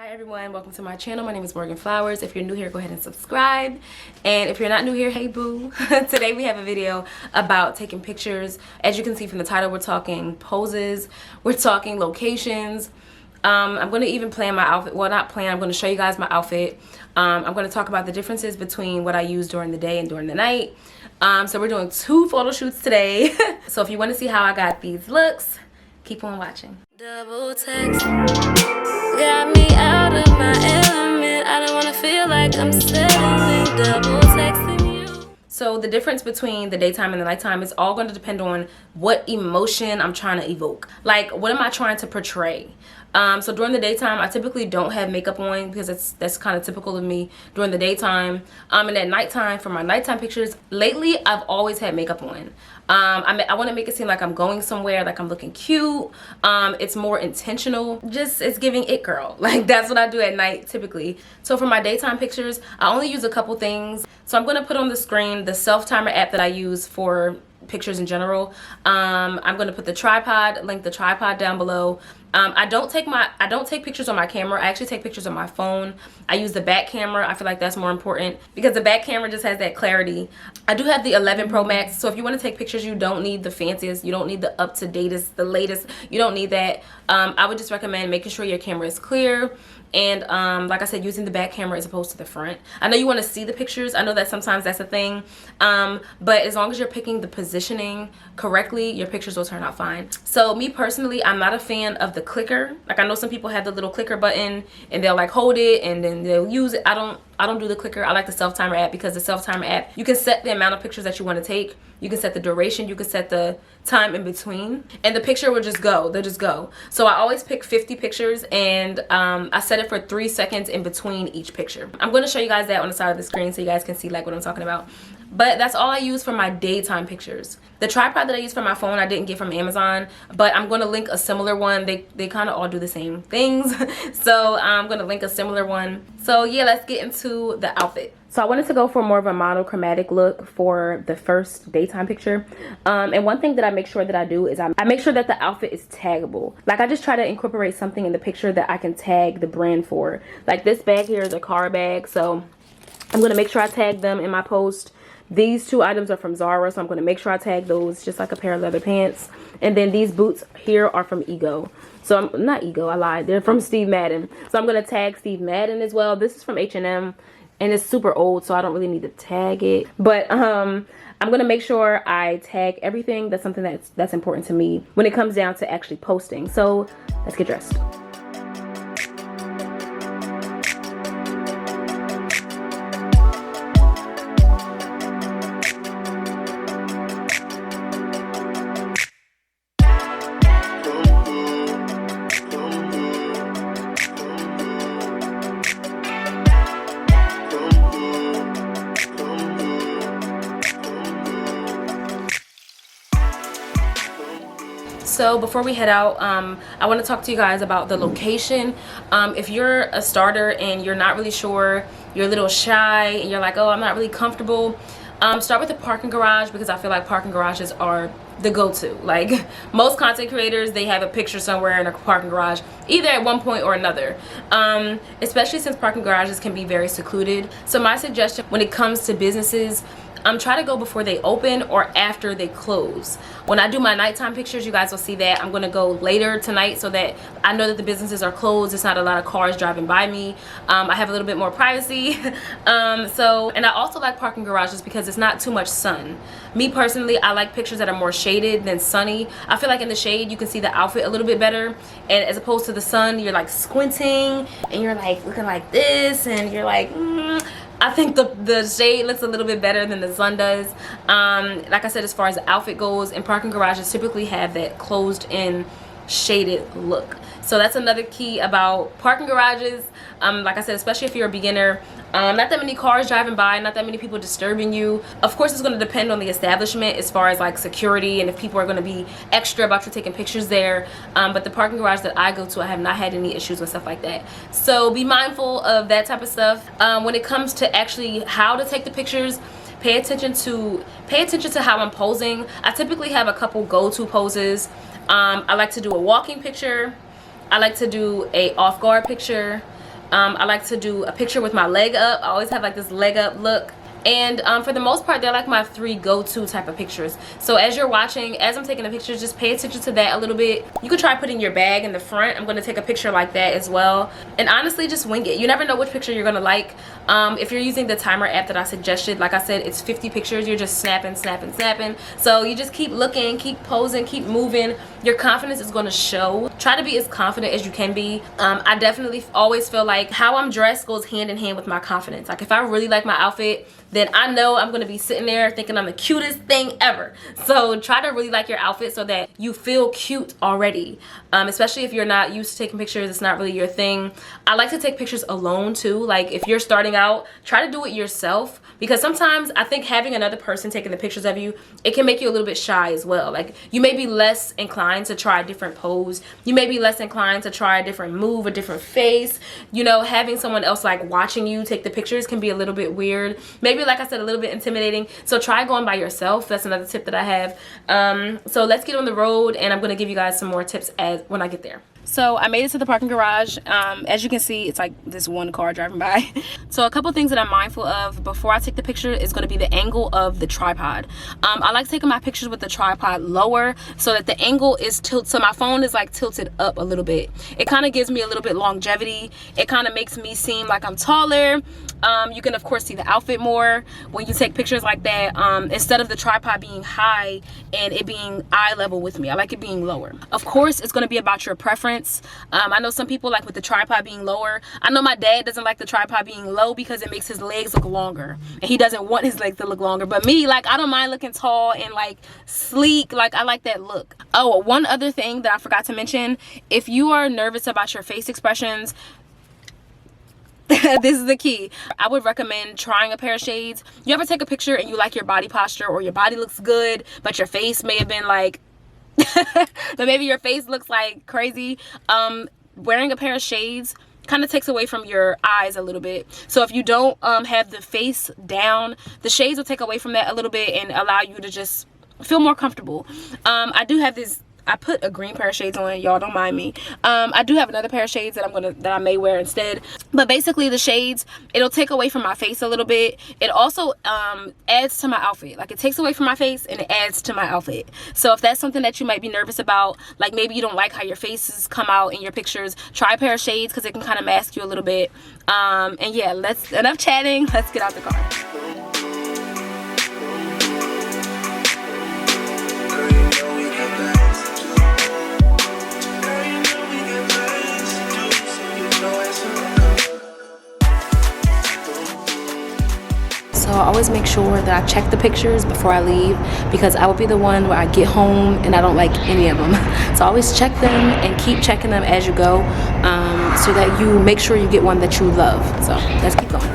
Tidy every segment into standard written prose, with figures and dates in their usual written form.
Hi everyone, welcome to my channel. My name is Morgan Flowers. If you're new here, go ahead and subscribe. And if you're not new here, hey boo. Today we have a video about taking pictures. As you can see from the title, we're talking poses, we're talking locations. I'm going to even plan my outfit. Well, not plan, I'm going to show you guys my outfit. I'm going to talk about the differences between what I use during the day and during the night. So we're doing 2 photo shoots today. So if you want to see how I got these looks, keep on watching. Double text got me out of my element. I don't want to feel like I'm settling. Double texting you. So the difference between the daytime and the nighttime is all going to depend on what emotion I'm trying to evoke. Like, what am I trying to portray? So during the daytime, I typically don't have makeup on because that's kind of typical of me during the daytime. And at nighttime, for my nighttime pictures, lately I've always had makeup on. I want to make it seem like I'm going somewhere, like I'm looking cute. It's more intentional. Just, it's giving it girl. Like, that's what I do at night typically. So for my daytime pictures, I only use a couple things. So I'm going to put on the screen the self-timer app that I use for pictures in general. I'm going to put the tripod, link the tripod down below. I don't take pictures on my camera. I actually take pictures on my phone. I use the back camera. I feel like that's more important because the back camera just has that clarity. I do have the 11 Pro Max, so if you want to take pictures, you don't need the fanciest, you don't need the up-to-datest, the latest, you don't need that. I would just recommend making sure your camera is clear and like I said, using the back camera as opposed to the front. I know you want to see the pictures. I know that sometimes that's a thing, but as long as you're picking the positioning correctly, your pictures will turn out fine. So me personally, I'm not a fan of the clicker. Like, I know some people have the little clicker button and they'll like hold it and then they'll use it. I don't do the clicker. I like the self-timer app because the self-timer app, you can set the amount of pictures that you want to take. You can set the duration. You can set the time in between. And the picture will just go. They'll just go. So I always pick 50 pictures and I set it for 3 seconds in between each picture. I'm going to show you guys that on the side of the screen so you guys can see like what I'm talking about. But that's all I use for my daytime pictures. The tripod that I use for my phone I didn't get from Amazon, but I'm going to link a similar one. They kind of all do the same things. So I'm going to link a similar one. So yeah, let's get into the outfit. So I wanted to go for more of a monochromatic look for the first daytime picture. And one thing that I make sure that I do is I make sure that the outfit is taggable. Like, I just try to incorporate something in the picture that I can tag the brand for. Like, this bag here is a car bag, so I'm going to make sure I tag them in my post. These 2 items are from Zara, so I'm going to make sure I tag those, just like a pair of leather pants. And then these boots here are from Ego. So I'm not Ego, I lied. They're from Steve Madden. So I'm going to tag Steve Madden as well. This is from H&M and it's super old, so I don't really need to tag it. But I'm going to make sure I tag everything. That's something that's important to me when it comes down to actually posting. So let's get dressed. So before we head out, I want to talk to you guys about the location. If you're a starter and you're not really sure, you're a little shy and you're like, oh, I'm not really comfortable, start with the parking garage, because I feel like parking garages are the go-to. Like, most content creators, they have a picture somewhere in a parking garage, either at one point or another, especially since parking garages can be very secluded. So my suggestion when it comes to businesses, try to go before they open or after they close. When I do my nighttime pictures, you guys will see that I'm going to go later tonight so that I know that the businesses are closed. It's not a lot of cars driving by me. I have a little bit more privacy. And I also like parking garages because it's not too much sun. Me personally, I like pictures that are more shaded than sunny. I feel like in the shade you can see the outfit a little bit better, and as opposed to the sun, you're like squinting and you're like looking like this and you're like I think the shade looks a little bit better than the sun does. Like I said, as far as the outfit goes, and parking garages typically have that closed in shaded look. So that's another key about parking garages. Like I said, especially if you're a beginner, not that many cars driving by, not that many people disturbing you. Of course, it's going to depend on the establishment as far as like security and if people are going to be extra about you taking pictures there. But the parking garage that I go to, I have not had any issues with stuff like that. So be mindful of that type of stuff. When it comes to actually how to take the pictures, pay attention to how I'm posing. I typically have a couple go-to poses. I like to do a walking picture. I like to do a off-guard picture. I like to do a picture with my leg up. I always have like this leg up look. And for the most part, they're like my 3 go-to type of pictures. So as you're watching, as I'm taking the pictures, just pay attention to that a little bit. You could try putting your bag in the front. I'm going to take a picture like that as well. And honestly, just wing it. You never know which picture you're going to like. If you're using the timer app that I suggested, like I said, it's 50 pictures. You're just snapping, snapping, snapping. So you just keep looking, keep posing, keep moving. Your confidence is going to show. Try to be as confident as you can be. I definitely always feel like how I'm dressed goes hand in hand with my confidence. Like if I really like my outfit, then I know I'm going to be sitting there thinking I'm the cutest thing ever. So try to really like your outfit so that you feel cute already. Especially if you're not used to taking pictures, it's not really your thing. I like to take pictures alone too. Like if you're starting out, try to do it yourself, because sometimes I think having another person taking the pictures of you, it can make you a little bit shy as well. Like you may be less inclined to try a different pose. You may be less inclined to try a different move, a different face. You know, having someone else like watching you take the pictures can be a little bit weird. Maybe, like I said, a little bit intimidating. So try going by yourself. That's another tip that I have. So let's get on the road, and I'm going to give you guys some more tips when I get there. So I made it to the parking garage. As you can see, it's like this one car driving by. So a couple things that I'm mindful of before I take the picture is going to be the angle of the tripod. I like taking my pictures with the tripod lower so that the angle is tilted, so my phone is like tilted up a little bit. It kind of gives me a little bit longevity. It kind of makes me seem like I'm taller. You can of course see the outfit more when you take pictures like that, instead of the tripod being high and it being eye level with me. I like it being lower. Of course, it's going to be about your preference. I know some people like with the tripod being lower. I know my dad doesn't like the tripod being low because it makes his legs look longer, and he doesn't want his legs to look longer. But me, like, I don't mind looking tall and like sleek. Like I like that look. Oh, one other thing that I forgot to mention: if you are nervous about your face expressions, this is the key. I would recommend trying a pair of shades. You ever take a picture and you like your body posture, or your body looks good but your face may have been like but maybe your face looks like crazy? Wearing a pair of shades kind of takes away from your eyes a little bit. So if you don't have the face down, the shades will take away from that a little bit and allow you to just feel more comfortable. I do have this, I put a green pair of shades on, y'all don't mind me. I do have another pair of shades that I may wear instead. But basically the shades, it'll take away from my face a little bit. It also adds to my outfit. Like it takes away from my face and it adds to my outfit. So if that's something that you might be nervous about, like maybe you don't like how your faces come out in your pictures, try a pair of shades because it can kind of mask you a little bit. And yeah, enough chatting. Let's get out the car. So I always make sure that I check the pictures before I leave, because I will be the one where I get home and I don't like any of them. So always check them and keep checking them as you go, so that you make sure you get one that you love. So let's keep going.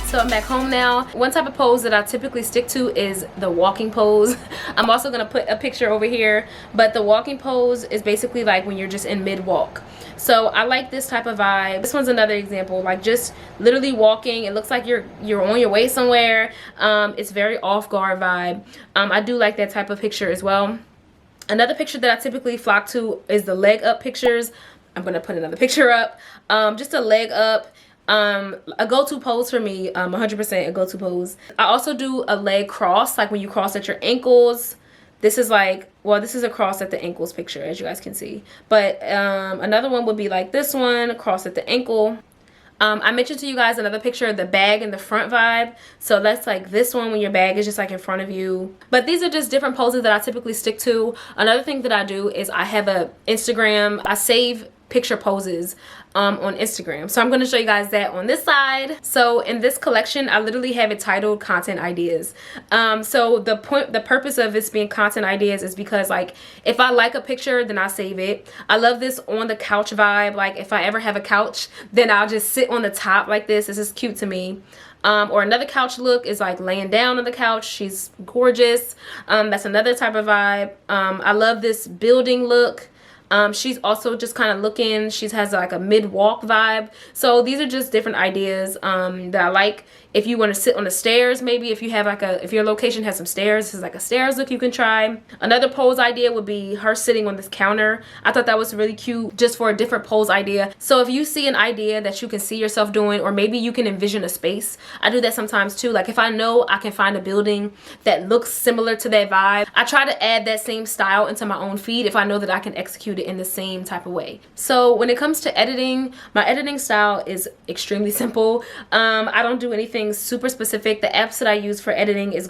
So I'm back home now. One type of pose that I typically stick to is the walking pose. I'm also gonna put a picture over here, but the walking pose is basically like when you're just in mid-walk. So I like this type of vibe. This one's another example, like just literally walking. It looks like you're on your way somewhere. It's very off-guard vibe. I do like that type of picture as well. Another picture that I typically flock to is the leg up pictures. I'm gonna put another picture up. Just a leg up. A go-to pose for me, 100% a go-to pose. I also do a leg cross, like when you cross at your ankles. This is like, well, this is a cross at the ankles picture, as you guys can see. But another one would be like this one, cross at the ankle. I mentioned to you guys another picture of the bag in the front vibe. So that's like this one when your bag is just like in front of you. But these are just different poses that I typically stick to. Another thing that I do is I have a Instagram. I save picture poses on Instagram. So I'm going to show you guys that on this side. So in this collection, I literally have it titled content ideas. So the purpose of this being content ideas is because like if I like a picture, then I save it. I love this on the couch vibe. Like if I ever have a couch, then I'll just sit on the top like this. This is cute to me. Or another couch look is like laying down on the couch. She's gorgeous. That's another type of vibe. I love this building look. She's also just kind of looking, she has like a mid-walk vibe. So these are just different ideas that I like. If you want to sit on the stairs, maybe if you have like if your location has some stairs, this is like a stairs look you can try. Another pose idea would be her sitting on this counter. I thought that was really cute just for a different pose idea. So if you see an idea that you can see yourself doing, or maybe you can envision a space, I do that sometimes too. Like if I know I can find a building that looks similar to that vibe, I try to add that same style into my own feed if I know that I can execute it in the same type of way. So when it comes to editing, my editing style is extremely simple. I don't do anything super specific. The apps that I use for editing is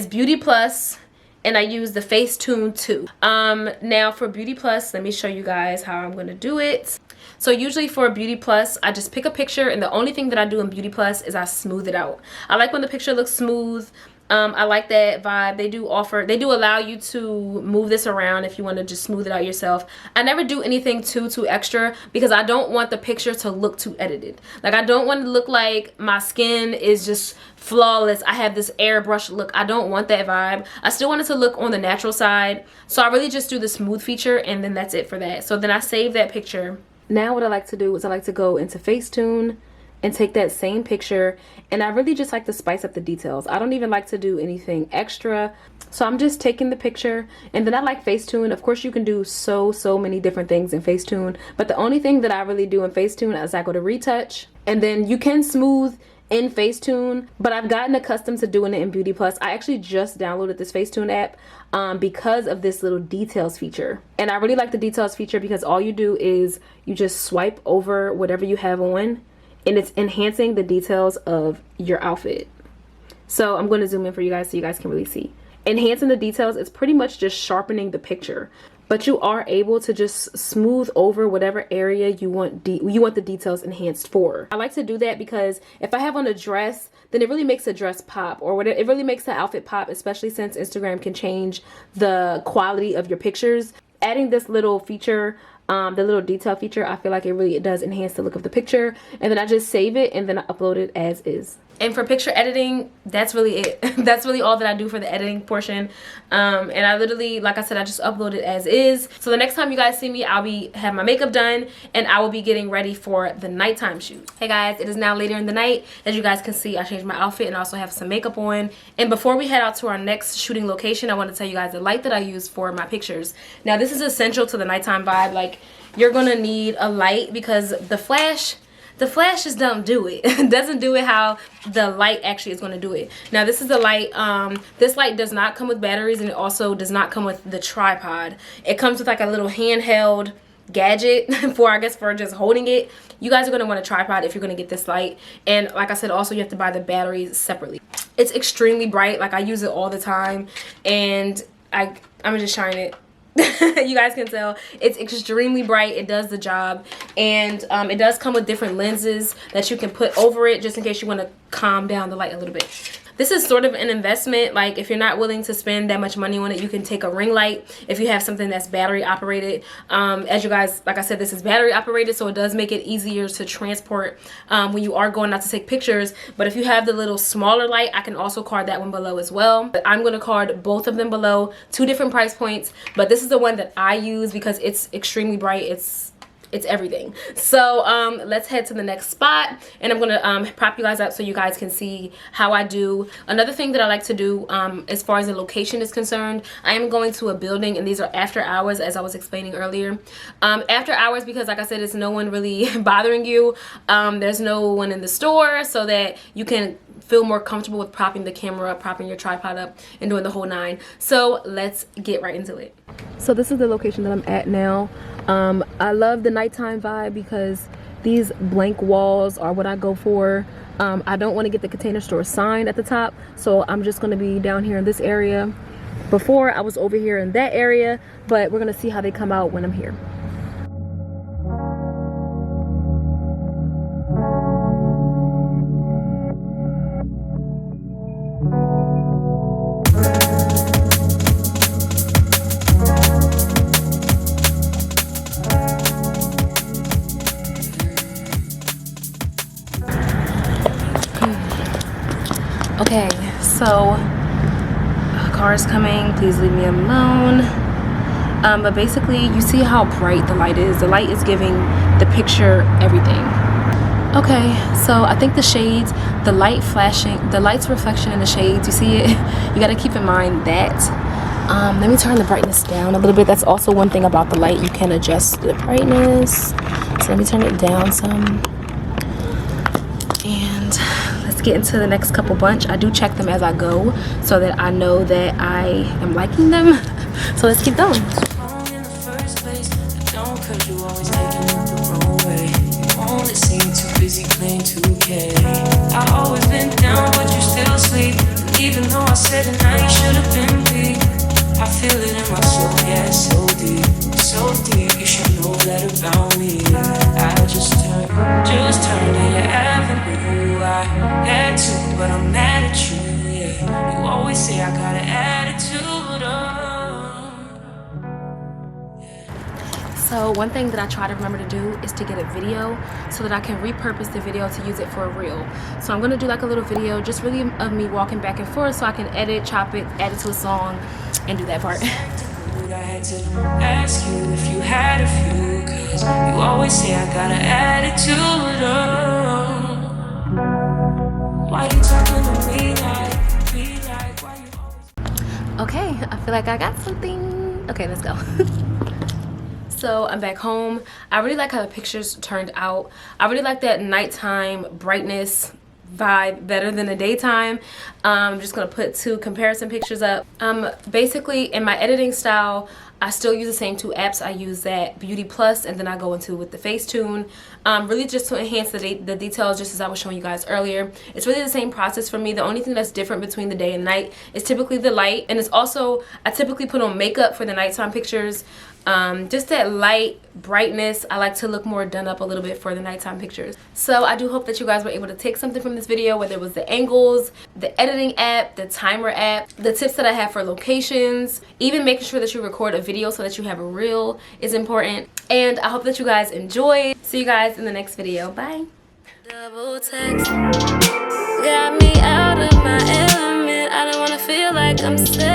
Beauty Plus, and I use the Facetune too. Now for Beauty Plus, let me show you guys how I'm gonna do it. So usually for Beauty Plus, I just pick a picture, and the only thing that I do in Beauty Plus is I smooth it out. I like when the picture looks smooth. I like that vibe. They do allow you to move this around if you want to just smooth it out yourself. I never do anything too extra because I don't want the picture to look too edited. Like I don't want to look like my skin is just flawless. I have this airbrush look. I don't want that vibe. I still want it to look on the natural side. So I really just do the smooth feature, and then that's it for that. So then I save that picture. Now what I like to do is I like to go into Facetune and take that same picture, and I really just like to spice up the details. I don't even like to do anything extra. So I'm just taking the picture, and then I like Facetune. Of course you can do so many different things in Facetune, but the only thing that I really do in Facetune is I go to retouch, and then you can smooth in Facetune, but I've gotten accustomed to doing it in Beauty Plus. I actually just downloaded this Facetune app because of this little details feature, and I really like the details feature because all you do is you just swipe over whatever you have on, and it's enhancing the details of your outfit. So I'm going to zoom in for you guys so you guys can really see. Enhancing the details is pretty much just sharpening the picture, but you are able to just smooth over whatever area you want the details enhanced for. I like to do that because if I have on a dress, then it really makes a dress pop, or whatever, it really makes the outfit pop, especially since Instagram can change the quality of your pictures. Adding this little feature, the little detail feature, I feel like it does enhance the look of the picture, and then I just save it and then I upload it as is. And for picture editing, that's really it. That's really all that I do for the editing portion. And I literally, like I said, I just upload it as is. So the next time you guys see me, I'll have my makeup done, and I will be getting ready for the nighttime shoot. Hey guys, it is now later in the night. As you guys can see, I changed my outfit and also have some makeup on. And before we head out to our next shooting location, I want to tell you guys the light that I use for my pictures. Now this is essential to the nighttime vibe. Like, you're gonna need a light because the flash just don't do it. It doesn't do it how the light actually is going to do it. Now this is the light. This light does not come with batteries, and it also does not come with the tripod. It comes with like a little handheld gadget for just holding it. You guys are going to want a tripod if you're going to get this light, and like I said, also you have to buy the batteries separately. It's extremely bright. Like I use it all the time, and I'm gonna just shine it. You guys can tell it's extremely bright. It does the job, and it does come with different lenses that you can put over it just in case you want to calm down the light a little bit. This is sort of an investment. Like if you're not willing to spend that much money on it, you can take a ring light if you have something that's battery operated. As you guys, like I said, this is battery operated, so it does make it easier to transport when you are going out to take pictures. But if you have the little smaller light, I can also card that one below as well. But I'm going to card both of them below. 2 different price points, but this is the one that I use because it's extremely bright. It's everything. So let's head to the next spot, and I'm gonna prop you guys up so you guys can see how I do. Another thing that I like to do as far as the location is concerned, I am going to a building, and these are after hours, as I was explaining earlier. After hours because, like I said, it's no one really bothering you. There's no one in the store, so that you can feel more comfortable with propping the camera up, propping your tripod up, and doing the whole 9. So let's get right into it. So this is the location that I'm at now. I love the nighttime vibe because these blank walls are what I go for. I don't want to get the Container Store sign at the top, so I'm just going to be down here in this area. Before I was over here in that area, but we're going to see how they come out when I'm here. Okay, so car is coming, please leave me alone. But basically you see how bright the light is. The light is giving the picture everything. Okay, so I think the shades, the light flashing, the light's reflection in the shades, you see it? You got to keep in mind that. Let me turn the brightness down a little bit. That's also one thing about the light. You can adjust the brightness. So let me turn it down some. And let's get into the next couple bunch. I do check them as I go so that I know that I am liking them. So let's keep going. I always been down, but you still sleep. Even though I said it, now you should have been weak. I feel it in my soul, yeah, so deep, so deep. You should know that about me. I just turned to your avenue. I had to, but I'm mad at you, yeah. You always say I got an attitude, So one thing that I try to remember to do is to get a video so that I can repurpose the video to use it for a reel. So I'm gonna do like a little video just really of me walking back and forth so I can edit, chop it, add it to a song, and do that part. I had to ask you if you had a few, cause you always say I got an attitude. Why you talking to me like why you always... Okay, I feel like I got something. Okay, let's go. So I'm back home. I really like how the pictures turned out. I really like that nighttime brightness vibe better than the daytime. I'm just gonna put 2 comparison pictures up. Basically in my editing style, I still use the same 2 apps. I use that Beauty Plus, and then I go into with the Facetune, really just to enhance the details, just as I was showing you guys earlier. It's really the same process for me. The only thing that's different between the day and night is typically the light, and it's also, I typically put on makeup for the nighttime pictures. Just that light brightness, I like to look more done up a little bit for the nighttime pictures. So I do hope that you guys were able to take something from this video, whether it was the angles, the editing app, the timer app, the tips that I have for locations, even making sure that you record a video so that you have a reel is important. And I hope that you guys enjoyed. See you guys in the next video. Bye. Double text got me out of my element. I don't want to feel like I'm sick.